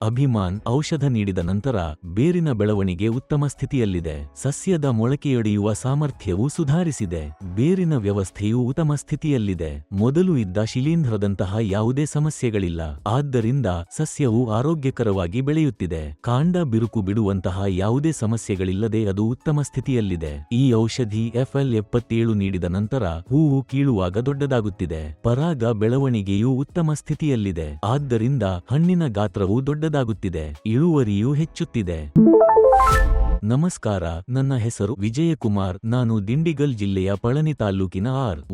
ಅಭಿಮಾನ್ ಔಷಧ ನೀಡಿದ ನಂತರ ಬೇರಿನ ಬೆಳವಣಿಗೆ ಉತ್ತಮ ಸ್ಥಿತಿಯಲ್ಲಿದೆ. ಸಸ್ಯದ ಮೊಳಕೆಯೊಡೆಯುವ ಸಾಮರ್ಥ್ಯವು ಸುಧಾರಿಸಿದೆ. ಬೇರಿನ ವ್ಯವಸ್ಥೆಯು ಉತ್ತಮ ಸ್ಥಿತಿಯಲ್ಲಿದೆ. ಮೊದಲು ಇದ್ದ ಶಿಲೀಂಧ್ರದಂತಹ ಯಾವುದೇ ಸಮಸ್ಯೆಗಳಿಲ್ಲ. ಆದ್ದರಿಂದ ಸಸ್ಯವು ಆರೋಗ್ಯಕರವಾಗಿ ಬೆಳೆಯುತ್ತಿದೆ. ಕಾಂಡ ಬಿರುಕು ಬಿಡುವಂತಹ ಯಾವುದೇ ಸಮಸ್ಯೆಗಳಿಲ್ಲದೆ ಅದು ಉತ್ತಮ ಸ್ಥಿತಿಯಲ್ಲಿದೆ. ಈ ಔಷಧಿ FL77 ನೀಡಿದ ನಂತರ ಹೂವು ಕೀಳುವಾಗ ದೊಡ್ಡದಾಗುತ್ತಿದೆ. ಪರಾಗ ಬೆಳವಣಿಗೆಯು ಉತ್ತಮ ಸ್ಥಿತಿಯಲ್ಲಿದೆ. ಆದ್ದರಿಂದ ಹಣ್ಣಿನ ಗಾತ್ರವು ದೊಡ್ಡದಾಗುತ್ತಿದೆ. ಇಳುವರಿಯೂ ಹೆಚ್ಚುತ್ತಿದೆ. ನಮಸ್ಕಾರ, ನನ್ನ ಹೆಸರು ವಿಜಯಕುಮಾರ್. ನಾನು ದಿಂಡಿಗಲ್ ಜಿಲ್ಲೆಯ ಪಳನಿ ತಾಲ್ಲೂಕಿನ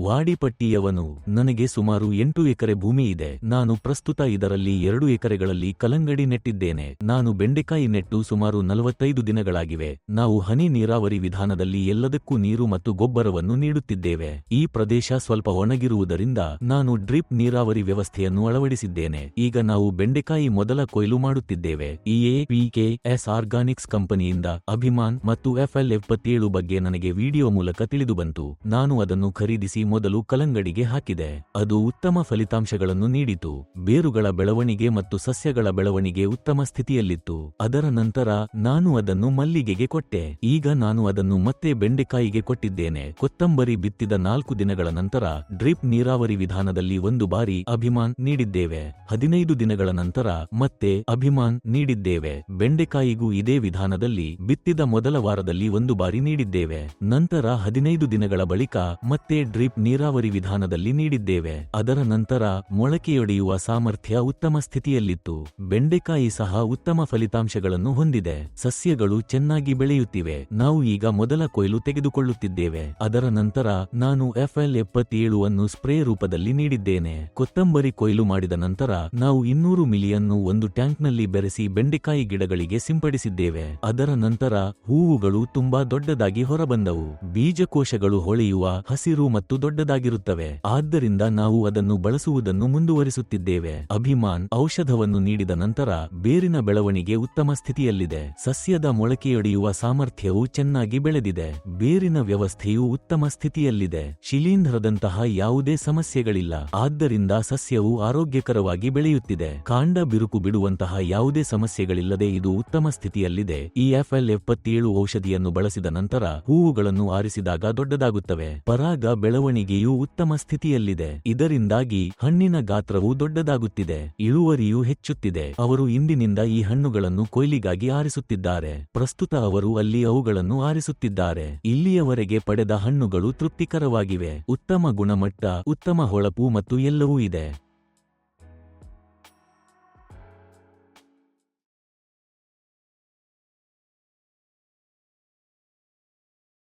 ವಾಡಿಪಟ್ಟಿಯವನು. ನನಗೆ ಸುಮಾರು 8 ಎಕರೆ ಭೂಮಿ ಇದೆ. ನಾನು ಪ್ರಸ್ತುತ ಇದರಲ್ಲಿ 2 ಎಕರೆಗಳಲ್ಲಿ ಕಲ್ಲಂಗಡಿ ನೆಟ್ಟಿದ್ದೇನೆ. ನಾನು ಬೆಂಡೆಕಾಯಿ ನೆಟ್ಟು ಸುಮಾರು 45 ದಿನಗಳಾಗಿವೆ. ನಾವು ಹನಿ ನೀರಾವರಿ ವಿಧಾನದಲ್ಲಿ ಎಲ್ಲದಕ್ಕೂ ನೀರು ಮತ್ತು ಗೊಬ್ಬರವನ್ನು ನೀಡುತ್ತಿದ್ದೇವೆ. ಈ ಪ್ರದೇಶ ಸ್ವಲ್ಪ ಒಣಗಿರುವುದರಿಂದ ನಾನು ಡ್ರಿಪ್ ನೀರಾವರಿ ವ್ಯವಸ್ಥೆಯನ್ನು ಅಳವಡಿಸಿದ್ದೇನೆ. ಈಗ ನಾವು ಬೆಂಡೆಕಾಯಿ ಮೊದಲ ಕೊಯ್ಲು ಮಾಡುತ್ತಿದ್ದೇವೆ. EAPKS ಆರ್ಗಾನಿಕ್ಸ್ ಕಂಪನಿಯಿಂದ ಅಭಿಮಾನ್ ಮತ್ತು FL77 ಬಗ್ಗೆ ನನಗೆ ವಿಡಿಯೋ ಮೂಲಕ ತಿಳಿದುಬಂತು. ನಾನು ಅದನ್ನು ಖರೀದಿಸಿ ಮೊದಲು ಕಲ್ಲಂಗಡಿಗೆ ಹಾಕಿದೆ. ಅದು ಉತ್ತಮ ಫಲಿತಾಂಶಗಳನ್ನು ನೀಡಿತು. ಬೇರುಗಳ ಬೆಳವಣಿಗೆ ಮತ್ತು ಸಸ್ಯಗಳ ಬೆಳವಣಿಗೆ ಉತ್ತಮ ಸ್ಥಿತಿಯಲ್ಲಿತ್ತು. ಅದರ ನಂತರ ನಾನು ಅದನ್ನು ಮಲ್ಲಿಗೆಗೆ ಕೊಟ್ಟೆ. ಈಗ ನಾನು ಅದನ್ನು ಮತ್ತೆ ಬೆಂಡೆಕಾಯಿಗೆ ಕೊಟ್ಟಿದ್ದೇನೆ. ಕೊತ್ತಂಬರಿ ಬಿತ್ತಿದ 4 ದಿನಗಳ ನಂತರ ಡ್ರಿಪ್ ನೀರಾವರಿ ವಿಧಾನದಲ್ಲಿ 1 ಬಾರಿ ಅಭಿಮಾನ್ ನೀಡಿದ್ದೇವೆ. 15 ದಿನಗಳ ನಂತರ ಮತ್ತೆ ಅಭಿಮಾನ್ ನೀಡಿದ್ದೇವೆ. ಬೆಂಡೆಕಾಯಿಗೂ ಇದೇ ವಿಧಾನದಲ್ಲಿ ಬಿತ್ತಿದ ಮೊದಲ ವಾರದಲ್ಲಿ 1 ಬಾರಿ ನೀಡಿದ್ದೇವೆ. ನಂತರ 15 ದಿನಗಳ ಬಳಿಕ ಮತ್ತೆ ಡ್ರಿಪ್ ನೀರಾವರಿ ವಿಧಾನದಲ್ಲಿ ನೀಡಿದ್ದೇವೆ. ಅದರ ನಂತರ ಮೊಳಕೆಯೊಡೆಯುವ ಸಾಮರ್ಥ್ಯ ಉತ್ತಮ ಸ್ಥಿತಿಯಲ್ಲಿತ್ತು. ಬೆಂಡೆಕಾಯಿ ಸಹ ಉತ್ತಮ ಫಲಿತಾಂಶಗಳನ್ನು ಹೊಂದಿದೆ. ಸಸ್ಯಗಳು ಚೆನ್ನಾಗಿ ಬೆಳೆಯುತ್ತಿವೆ. ನಾವು ಈಗ ಮೊದಲ ಕೊಯ್ಲು ತೆಗೆದುಕೊಳ್ಳುತ್ತಿದ್ದೇವೆ. ಅದರ ನಂತರ ನಾನು FL77 ಅನ್ನು ಸ್ಪ್ರೇ ರೂಪದಲ್ಲಿ ನೀಡಿದ್ದೇನೆ. ಕೊತ್ತಂಬರಿ ಕೊಯ್ಲು ಮಾಡಿದ ನಂತರ ನಾವು 200 ಮಿಲಿಯನ್ನು ಒಂದು ಟ್ಯಾಂಕ್ನಲ್ಲಿ ಬೆರೆಸಿ ಬೆಂಡೆಕಾಯಿ ಗಿಡಗಳಿಗೆ ಸಿಂಪಡಿಸಿದ್ದೇವೆ. ಅದರ ನಂತರ ಹೂವುಗಳು ತುಂಬಾ ದೊಡ್ಡದಾಗಿ ಹೊರಬಂದವು. ಬೀಜಕೋಶಗಳು ಹೊಳೆಯುವ, ಹಸಿರು ಮತ್ತು ದೊಡ್ಡದಾಗಿರುತ್ತವೆ. ಆದ್ದರಿಂದ ನಾವು ಅದನ್ನು ಬಳಸುವುದನ್ನು ಮುಂದುವರಿಸುತ್ತಿದ್ದೇವೆ. ಅಭಿಮಾನ್ ಔಷಧವನ್ನು ನೀಡಿದ ನಂತರ ಬೇರಿನ ಬೆಳವಣಿಗೆ ಉತ್ತಮ ಸ್ಥಿತಿಯಲ್ಲಿದೆ. ಸಸ್ಯದ ಮೊಳಕೆಯೊಡೆಯುವ ಸಾಮರ್ಥ್ಯವು ಚೆನ್ನಾಗಿ ಬೆಳೆದಿದೆ. ಬೇರಿನ ವ್ಯವಸ್ಥೆಯು ಉತ್ತಮ ಸ್ಥಿತಿಯಲ್ಲಿದೆ. ಶಿಲೀಂಧ್ರದಂತಹ ಯಾವುದೇ ಸಮಸ್ಯೆಗಳಿಲ್ಲ. ಆದ್ದರಿಂದ ಸಸ್ಯವು ಆರೋಗ್ಯಕರವಾಗಿ ಬೆಳೆಯುತ್ತಿದೆ. ಕಾಂಡ ಬಿರುಕು ಬಿಡುವಂತಹ ಯಾವುದೇ ಸಮಸ್ಯೆಗಳಿಲ್ಲದೆ ಇದು ಉತ್ತಮ ಸ್ಥಿತಿಯಲ್ಲಿದೆ. ಈ FL77 ಔಷಧಿಯನ್ನು ಬಳಸಿದ ನಂತರ ಹೂವುಗಳನ್ನು ಆರಿಸಿದಾಗ ದೊಡ್ಡದಾಗುತ್ತವೆ. ಪರಾಗ ಬೆಳವಣಿಗೆಯೂ ಉತ್ತಮ ಸ್ಥಿತಿಯಲ್ಲಿದೆ. ಇದರಿಂದಾಗಿ ಹಣ್ಣಿನ ಗಾತ್ರವು ದೊಡ್ಡದಾಗುತ್ತಿದೆ. ಇಳುವರಿಯೂ ಹೆಚ್ಚುತ್ತಿದೆ. ಅವರು ಇಂದಿನಿಂದ ಈ ಹಣ್ಣುಗಳನ್ನು ಕೊಯ್ಲಿಗಾಗಿ ಆರಿಸುತ್ತಿದ್ದಾರೆ. ಪ್ರಸ್ತುತ ಅವರು ಅಲ್ಲಿ ಅವುಗಳನ್ನು ಆರಿಸುತ್ತಿದ್ದಾರೆ. ಇಲ್ಲಿಯವರೆಗೆ ಪಡೆದ ಹಣ್ಣುಗಳು ತೃಪ್ತಿಕರವಾಗಿವೆ. ಉತ್ತಮ ಗುಣಮಟ್ಟ, ಉತ್ತಮ ಹೊಳಪು ಮತ್ತು ಎಲ್ಲವೂ ಇದೆ.